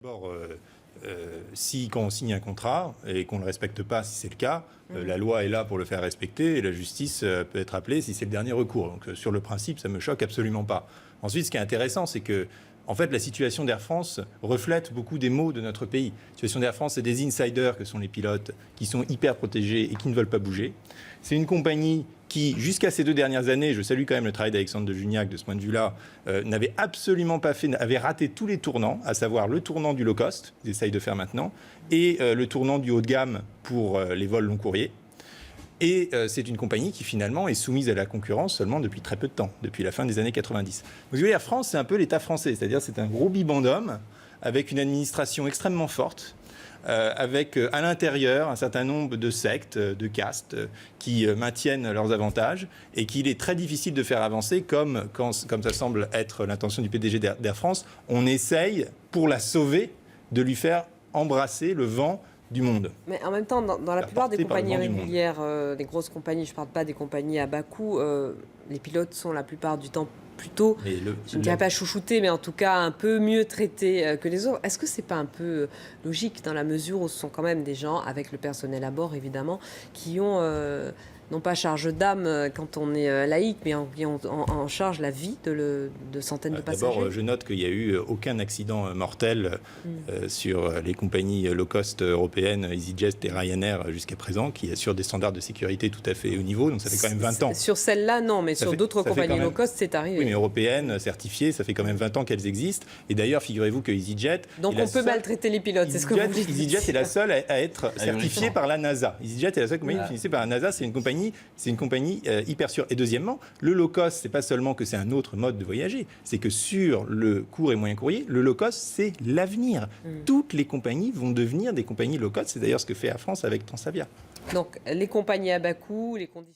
D'abord, quand on signe un contrat et qu'on ne le respecte pas, si c'est le cas, la loi est là pour le faire respecter et la justice peut être appelée si c'est le dernier recours. Donc sur le principe, ça ne me choque absolument pas. Ensuite, ce qui est intéressant, c'est que en fait, la situation d'Air France reflète beaucoup des maux de notre pays. La situation d'Air France, c'est des insiders que sont les pilotes qui sont hyper protégés et qui ne veulent pas bouger. C'est une compagnie qui, jusqu'à ces 2 dernières années, je salue quand même le travail d'Alexandre de Juniac de ce point de vue-là, n'avait absolument pas fait, avait raté tous les tournants, à savoir le tournant du low cost, qu'ils essayent de faire maintenant, et le tournant du haut de gamme pour les vols long courriers. Et c'est une compagnie qui finalement est soumise à la concurrence seulement depuis très peu de temps, depuis la fin des années 90. Vous voyez, Air France, c'est un peu l'État français, c'est-à-dire c'est un gros bibendum avec une administration extrêmement forte, avec à l'intérieur un certain nombre de sectes, de castes qui maintiennent leurs avantages et qu'il est très difficile de faire avancer comme ça semble être l'intention du PDG d'Air France. On essaye, pour la sauver, de lui faire embrasser le vent du monde. Mais en même temps, dans la plupart des compagnies régulières, des grosses compagnies, je ne parle pas des compagnies à bas coût, les pilotes sont la plupart du temps plutôt, je ne dirais pas chouchoutés, mais en tout cas un peu mieux traités que les autres. Est-ce que c'est pas un peu logique dans la mesure où ce sont quand même des gens, avec le personnel à bord évidemment, qui ont non pas charge d'âme quand on est laïque, mais en charge la vie de centaines de passagers. D'abord, je note qu'il n'y a eu aucun accident mortel sur les compagnies low cost européennes, EasyJet et Ryanair jusqu'à présent, qui assurent des standards de sécurité tout à fait haut niveau. Donc ça fait quand même 20 ans. Sur celle-là, non, mais sur d'autres compagnies low cost, c'est arrivé. Oui, mais européennes, certifiées, ça fait quand même 20 ans qu'elles existent. Et d'ailleurs, figurez-vous que EasyJet... Donc on peut maltraiter les pilotes, c'est ce que vous voulez dire. EasyJet est la seule à être certifiée par la NASA. EasyJet est la seule compagnie financée par la NASA. C'est une compagnie hyper sûre. Et deuxièmement, le low cost, c'est pas seulement que c'est un autre mode de voyager, c'est que sur le court et moyen courrier, le low cost, c'est l'avenir. Toutes les compagnies vont devenir des compagnies low cost. C'est d'ailleurs ce que fait Air France avec Transavia. Donc les compagnies à bas coût, les conditions...